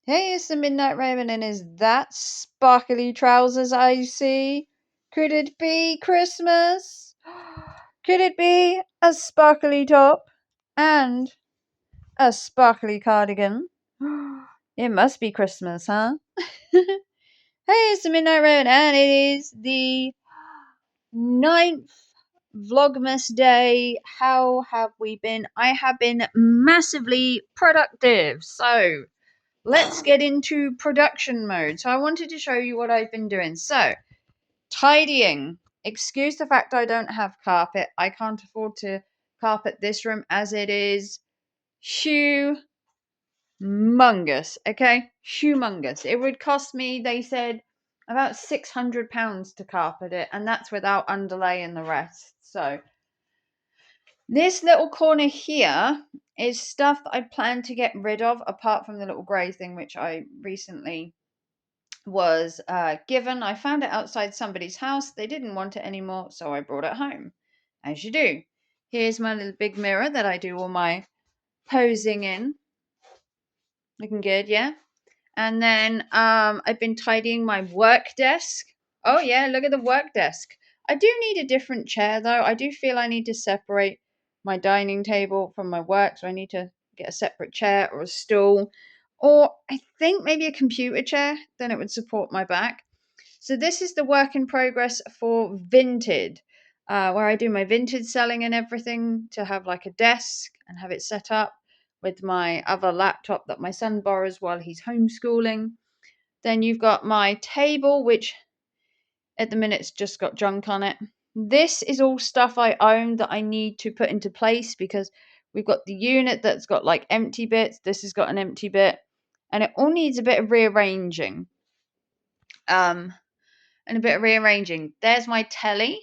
Hey, it's the Midnight Raven, and is that sparkly trousers I see? Could it be Christmas? Could it be a sparkly top and a sparkly cardigan? It must be Christmas, huh? Hey, it's the Midnight Raven, and it is the 9th Vlogmas day. How have we been? I have been massively productive. So, let's get into production mode. So I wanted to show you what I've been doing. So, tidying. Excuse the fact I don't have carpet. I can't afford to carpet this room as it is humongous. Okay? Humongous. It would cost me, they said, about £600 to carpet it, and that's without underlay and the rest. So, this little corner here is stuff that I plan to get rid of, apart from the little grey thing, which I recently was given. I found it outside somebody's house. They didn't want it anymore, so I brought it home, as you do. Here's my little big mirror that I do all my posing in. Looking good, yeah? And then I've been tidying my work desk. Oh, yeah, look at the work desk. I do need a different chair, though. I do feel I need to separate my dining table from my work, so I need to get a separate chair or a stool. Or I think maybe a computer chair, then it would support my back. So this is the work in progress for Vinted, where I do my Vinted selling and everything, to have like a desk and have it set up with my other laptop that my son borrows while he's homeschooling. Then you've got my table, which at the minute's just got junk on it. This is all stuff I own that I need to put into place, because we've got the unit that's got like empty bits. This has got an empty bit, and it all needs a bit of rearranging. There's my telly.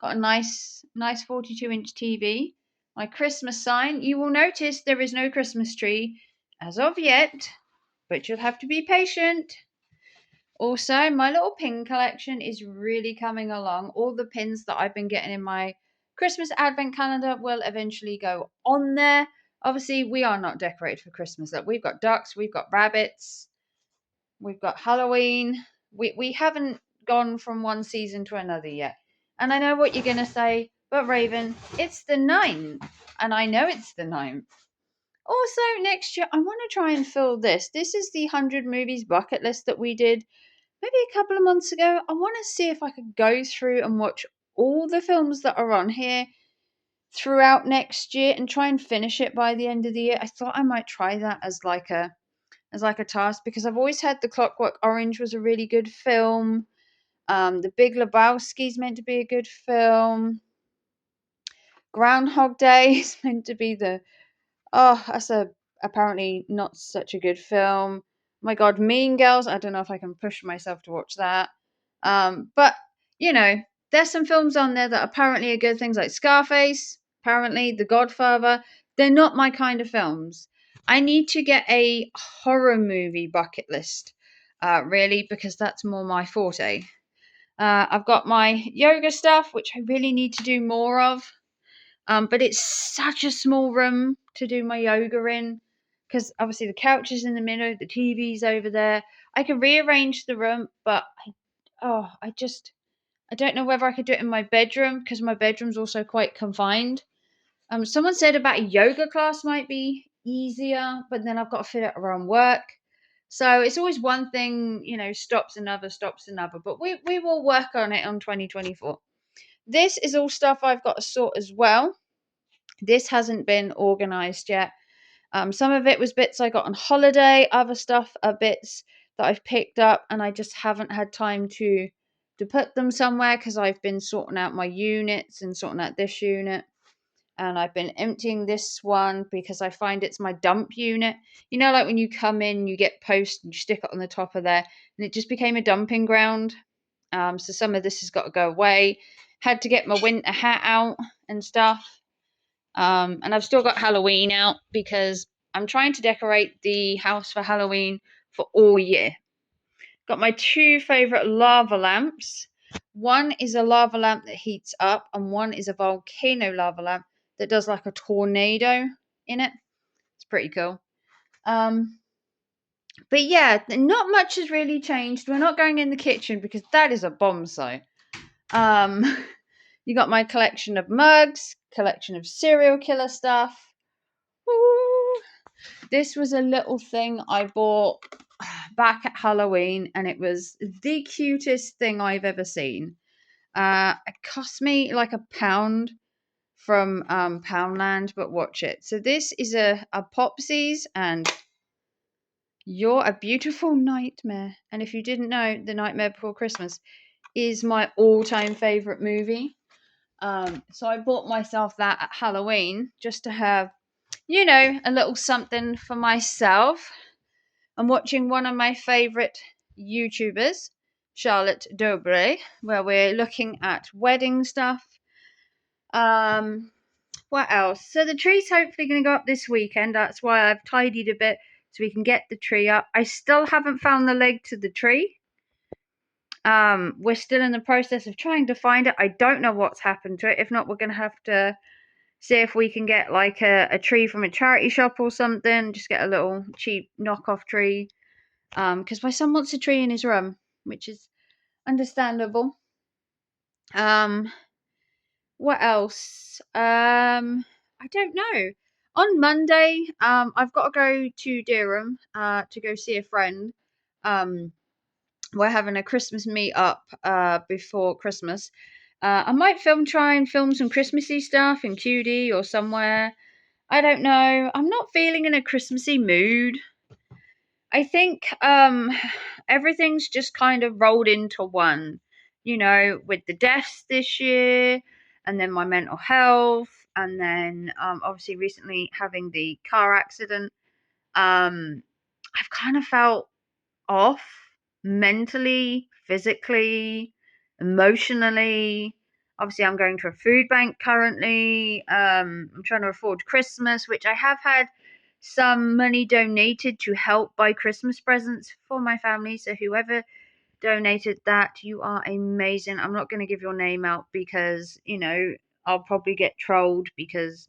Got a nice 42-inch TV. My Christmas sign. You will notice there is no Christmas tree as of yet, but you'll have to be patient. Also, my little pin collection is really coming along. All the pins that I've been getting in my Christmas advent calendar will eventually go on there. Obviously, we are not decorated for Christmas. Look, we've got ducks, we've got rabbits, we've got Halloween. We haven't gone from one season to another yet. And I know what you're going to say, but Raven, it's the 9th. And I know it's the 9th. Also, next year, I want to try and fill this. This is the 100 movies bucket list that we did maybe a couple of months ago. I want to see if I could go through and watch all the films that are on here throughout next year and try and finish it by the end of the year. I thought I might try that as like a task, because I've always heard The Clockwork Orange was a really good film. The Big Lebowski's meant to be a good film. Groundhog Day is meant to be that's apparently not such a good film. My God, Mean Girls. I don't know if I can push myself to watch that. But there's some films on there that apparently are good. Things like Scarface, apparently The Godfather. They're not my kind of films. I need to get a horror movie bucket list, really, because that's more my forte. I've got my yoga stuff, which I really need to do more of. But it's such a small room to do my yoga in, because obviously the couch is in the middle, the TV's over there. I could rearrange the room, but I don't know whether I could do it in my bedroom, because my bedroom's also quite confined. Someone said about a yoga class might be easier, but then I've got to fit it around work. So it's always one thing, stops another. But we will work on it on 2024. This is all stuff I've got to sort as well. This hasn't been organised yet. Some of it was bits I got on holiday. Other stuff are bits that I've picked up, and I just haven't had time to put them somewhere, because I've been sorting out my units and sorting out this unit. And I've been emptying this one because I find it's my dump unit. Like when you come in, you get post and you stick it on the top of there, and it just became a dumping ground. So some of this has got to go away. Had to get my winter hat out and stuff. And I've still got Halloween out, because I'm trying to decorate the house for Halloween for all year. Got my 2 favourite lava lamps. One is a lava lamp that heats up, and one is a volcano lava lamp that does like a tornado in it. It's pretty cool. But yeah, not much has really changed. We're not going in the kitchen because that is a bomb site. Um, you got my collection of mugs, collection of serial killer stuff. Woo. This was a little thing I bought back at Halloween, and it was the cutest thing I've ever seen. It cost me like £1 from Poundland, but watch it. So this is a Popsies, and You're a Beautiful Nightmare. And if you didn't know, The Nightmare Before Christmas is my all-time favorite movie. So I bought myself that at Halloween just to have, a little something for myself. I'm watching one of my favorite YouTubers, Charlotte Dobre, where we're looking at wedding stuff. What else? So the tree's hopefully going to go up this weekend. That's why I've tidied a bit so we can get the tree up. I still haven't found the leg to the tree. We're still in the process of trying to find it. I don't know what's happened to it. If not, we're going to have to see if we can get like a tree from a charity shop or something. Just get a little cheap knockoff tree. Because my son wants a tree in his room, which is understandable. What else? I don't know. On Monday, I've got to go to Durham, to go see a friend. We're having a Christmas meet up, before Christmas. I might try and film some Christmassy stuff in QD or somewhere. I don't know. I'm not feeling in a Christmassy mood. I think everything's just kind of rolled into one, with the deaths this year, and then my mental health, and then obviously recently having the car accident. I've kind of felt off mentally, physically, emotionally. Obviously, I'm going to a food bank currently. I'm trying to afford Christmas, which I have had some money donated to help buy Christmas presents for my family. So, whoever donated that, you are amazing. I'm not going to give your name out because, I'll probably get trolled because,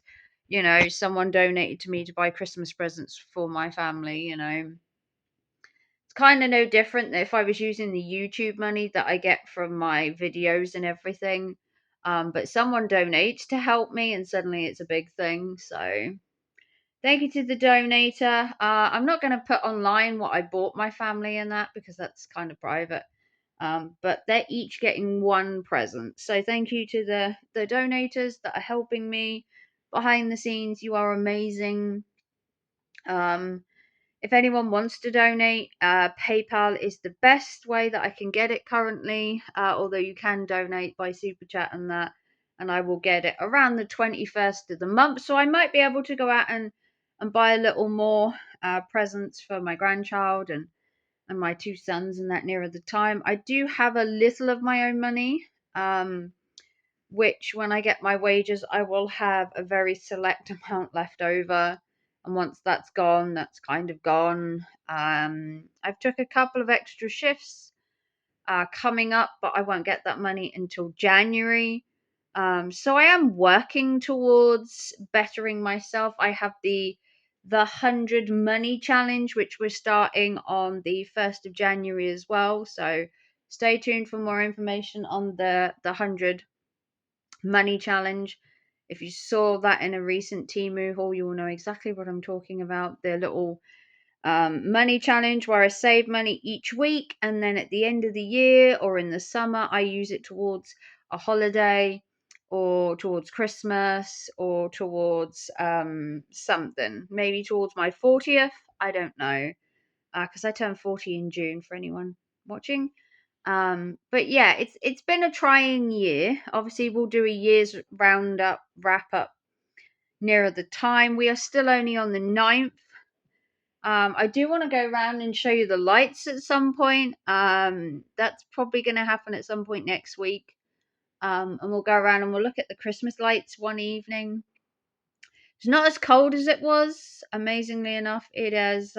someone donated to me to buy Christmas presents for my family. It's kind of no different than if I was using the YouTube money that I get from my videos and everything. But someone donates to help me, and suddenly it's a big thing. So thank you to the donator. I'm not going to put online what I bought my family and that because that's kind of private. But they're each getting one present. So thank you to the donators that are helping me behind the scenes. You are amazing. If anyone wants to donate, PayPal is the best way that I can get it currently, although you can donate by Super Chat and that, and I will get it around the 21st of the month. So I might be able to go out and buy a little more presents for my grandchild and my two sons and that nearer the time. I do have a little of my own money. Which when I get my wages, I will have a very select amount left over. And once that's gone, that's kind of gone. I've took a couple of extra shifts coming up, but I won't get that money until January. So I am working towards bettering myself. I have the 100 money challenge, which we're starting on the 1st of January as well. So stay tuned for more information on the 100 money challenge. If you saw that in a recent Temu haul, you will know exactly what I'm talking about. The little money challenge where I save money each week, and then at the end of the year or in the summer, I use it towards a holiday or towards Christmas or towards something, maybe towards my 40th. I don't know, because I turned 40 in June for anyone watching. But yeah, it's been a trying year. Obviously, we'll do a year's roundup, wrap up nearer the time. We are still only on the 9th. I do want to go around and show you the lights at some point. That's probably going to happen at some point next week. And we'll go around and we'll look at the Christmas lights one evening. It's not as cold as it was. Amazingly enough, it has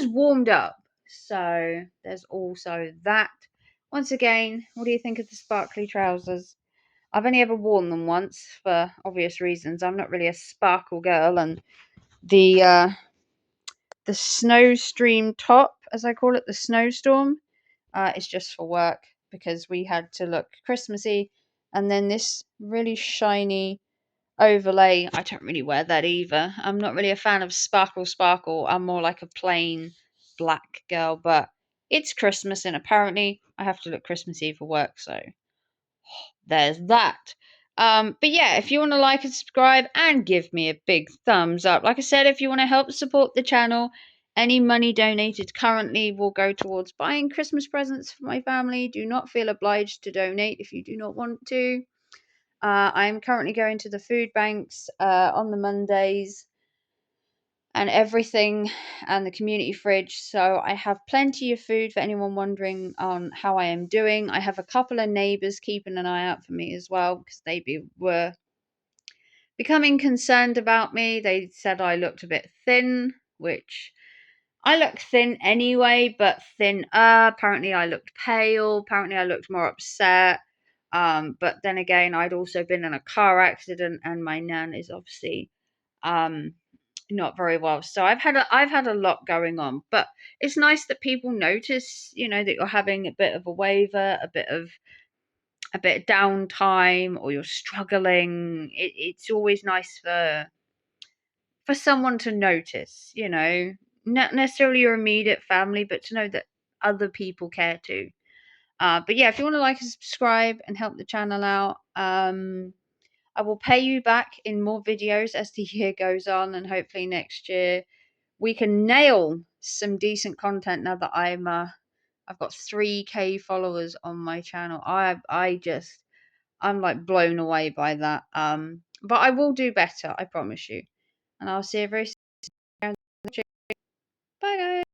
warmed up. So there's also that. Once again, what do you think of the sparkly trousers? I've only ever worn them once for obvious reasons. I'm not really a sparkle girl, and the the snowstream top, as I call it, the snowstorm, is just for work because we had to look Christmassy. And then this really shiny overlay, I don't really wear that either. I'm not really a fan of sparkle. I'm more like a plain black girl, but it's Christmas and apparently I have to look Christmassy for work, so there's that. But yeah, if you want to like and subscribe and give me a big thumbs up, like I said, if you want to help support the channel, any money donated currently will go towards buying Christmas presents for my family. Do not feel obliged to donate if you do not want to. I'm currently going to the food banks on the Mondays and everything, and the community fridge, so I have plenty of food for anyone wondering on how I am doing. I have a couple of neighbors keeping an eye out for me as well because were becoming concerned about me. They said I looked a bit thin, which I look thin anyway, but thinner. Apparently I looked pale, apparently I looked more upset. But then again, I'd also been in a car accident and my nan is obviously um not very well. So I've had a lot going on, but it's nice that people notice, that you're having a bit of a waver, a bit of downtime, or you're struggling. It's always nice for someone to notice, not necessarily your immediate family, but to know that other people care too. But yeah, if you want to like and subscribe and help the channel out, I will pay you back in more videos as the year goes on, and hopefully next year we can nail some decent content now that I've got 3K followers on my channel. I'm like blown away by that. But I will do better, I promise you. And I'll see you very soon. Bye guys.